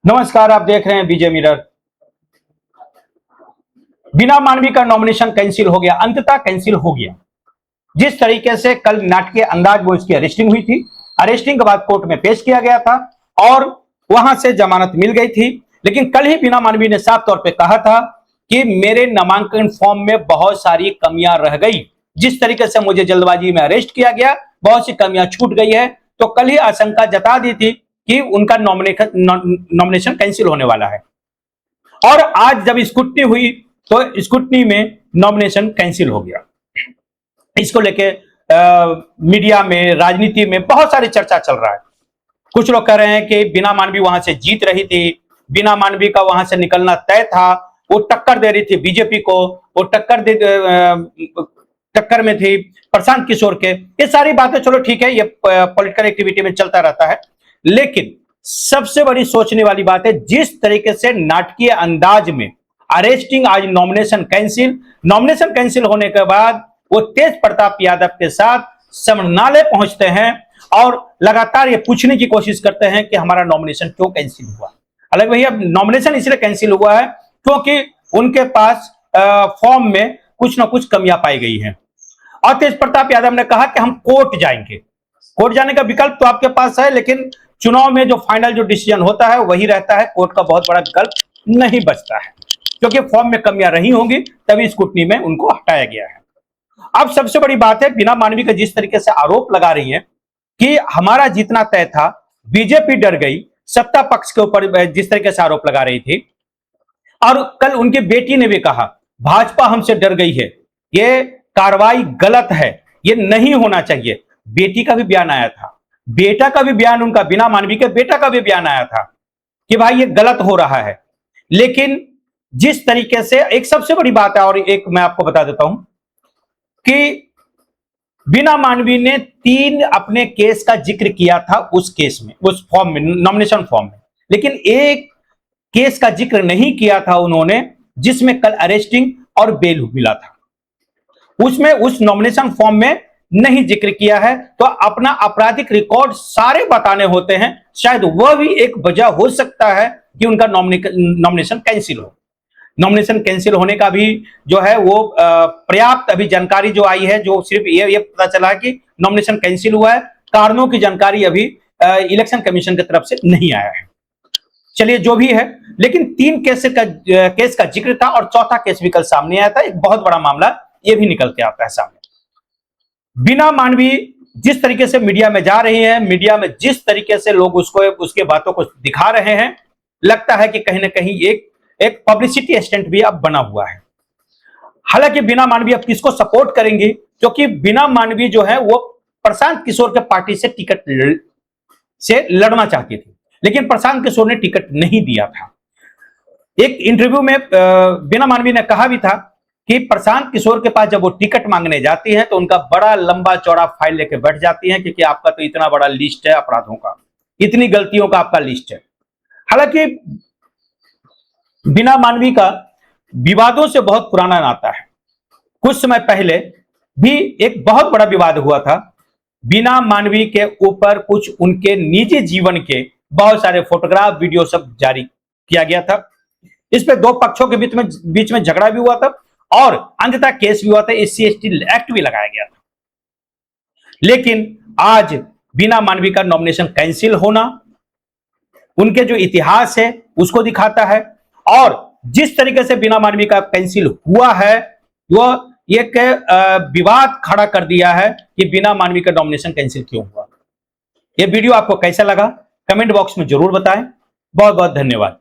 नमस्कार, आप देख रहे हैं बीजे मिरर। बीना मानवी का नॉमिनेशन कैंसिल हो गया, अंततः कैंसिल हो गया। जिस तरीके से कल नाटकीय अंदाज में उसकी अरेस्टिंग हुई थी, अरेस्टिंग के बाद कोर्ट में पेश किया गया था और वहां से जमानत मिल गई थी। लेकिन कल ही बीना मानवी ने साफ तौर पे कहा था कि मेरे नामांकन फॉर्म में बहुत सारी कमियां रह गई, जिस तरीके से मुझे जल्दबाजी में अरेस्ट किया गया, बहुत सी कमियां छूट गई है। तो कल ही आशंका जता दी थी कि उनका नॉमिनेशन कैंसिल होने वाला है और आज जब स्क्रूटनी हुई तो स्क्रूटनी में नॉमिनेशन कैंसिल हो गया। इसको लेके मीडिया में, राजनीति में बहुत सारी चर्चा चल रहा है। कुछ लोग कह रहे हैं कि बीना मानवी वहां से जीत रही थी, बीना मानवी का वहां से निकलना तय था, वो टक्कर दे रही थी बीजेपी को, वो टक्कर में थी प्रशांत किशोर के। ये सारी बातें चलो ठीक है, ये पॉलिटिकल एक्टिविटी में चलता रहता है। लेकिन सबसे बड़ी सोचने वाली बात है, जिस तरीके से नाटकीय अंदाज में अरेस्टिंग, आज नॉमिनेशन कैंसिल होने के बाद वो तेज प्रताप यादव के साथ समन्वय पहुंचते हैं और लगातार ये पूछने की कोशिश करते हैं कि हमारा नॉमिनेशन क्यों कैंसिल हुआ। हालांकि भैया नॉमिनेशन इसलिए कैंसिल हुआ है क्योंकि उनके पास फॉर्म में कुछ ना कुछ कमियां पाई गई हैं और तेज प्रताप यादव ने कहा कि हम कोर्ट जाएंगे। कोर्ट जाने का विकल्प तो आपके पास है, लेकिन चुनाव में जो फाइनल जो डिसीजन होता है वही रहता है, कोर्ट का बहुत बड़ा विकल्प नहीं बचता है क्योंकि फॉर्म में कमियां रही होंगी तभी स्क्रूटनी में उनको हटाया गया है। अब सबसे बड़ी बात है, बीना मानवी का जिस तरीके से आरोप लगा रही है कि हमारा जीतना तय था, बीजेपी डर गई, सत्ता पक्ष के ऊपर जिस तरीके से आरोप लगा रही थी। और कल उनकी बेटी ने भी कहा भाजपा हमसे डर गई है, ये कार्रवाई गलत है, ये नहीं होना चाहिए। बेटी का भी बयान आया था, बेटा का भी बयान, उनका बीना मानवी के बेटा का भी बयान आया था कि भाई ये गलत हो रहा है। लेकिन जिस तरीके से एक सबसे बड़ी बात है, और एक मैं आपको बता देता हूं कि बीना मानवी ने 3 अपने केस का जिक्र किया था उस केस में, उस फॉर्म में, नॉमिनेशन फॉर्म में, लेकिन एक केस का जिक्र नहीं किया था उन्होंने जिसमें कल अरेस्टिंग और बेल मिला था। उसमें उस नॉमिनेशन फॉर्म में नहीं जिक्र किया है। तो अपना आपराधिक रिकॉर्ड सारे बताने होते हैं, शायद वह भी एक वजह हो सकता है कि उनका नॉमिनेशन कैंसिल हो। नॉमिनेशन कैंसिल होने का भी जो है वो पर्याप्त अभी जानकारी जो आई है, जो सिर्फ ये पता चला है कि नॉमिनेशन कैंसिल हुआ है, कारणों की जानकारी अभी इलेक्शन कमीशन की तरफ से नहीं आया है। चलिए जो भी है, लेकिन 3 केस का जिक्र था और चौथा केस भी कल सामने आया था। एक बहुत बड़ा मामला ये भी निकल के आता है सामने। बीना मानवी जिस तरीके से मीडिया में जा रही है, मीडिया में जिस तरीके से लोग उसको, उसके बातों को दिखा रहे हैं, लगता है कि कहीं ना कहीं एक पब्लिसिटी स्टंट भी अब बना हुआ है। हालांकि बीना मानवी अब किसको सपोर्ट करेंगी, क्योंकि बीना मानवी जो है वो प्रशांत किशोर के पार्टी से टिकट से लड़ना चाहती थी, लेकिन प्रशांत किशोर ने टिकट नहीं दिया था। एक इंटरव्यू में बीना मानवी ने कहा भी था कि प्रशांत किशोर के पास जब वो टिकट मांगने जाती है तो उनका बड़ा लंबा चौड़ा फाइल लेके बैठ जाती है, क्योंकि आपका तो इतना बड़ा लिस्ट है अपराधों का, इतनी गलतियों का आपका लिस्ट है। हालांकि बीना मानवी का विवादों से बहुत पुराना नाता है। कुछ समय पहले भी एक बहुत बड़ा विवाद हुआ था, बीना मानवी के ऊपर कुछ उनके निजी जीवन के बहुत सारे फोटोग्राफ, वीडियो सब जारी किया गया था। इस पे 2 पक्षों के बीच में झगड़ा भी हुआ था और अंततः केस भी हुआ था, SC/ST एक्ट भी लगाया गया था। लेकिन आज बीना मानवी का नॉमिनेशन कैंसिल होना उनके जो इतिहास है उसको दिखाता है, और जिस तरीके से बीना मानवी का कैंसिल हुआ है वह एक विवाद खड़ा कर दिया है कि बीना मानवी का नॉमिनेशन कैंसिल क्यों हुआ। यह वीडियो आपको कैसा लगा कमेंट बॉक्स में जरूर बताएं। बहुत बहुत धन्यवाद।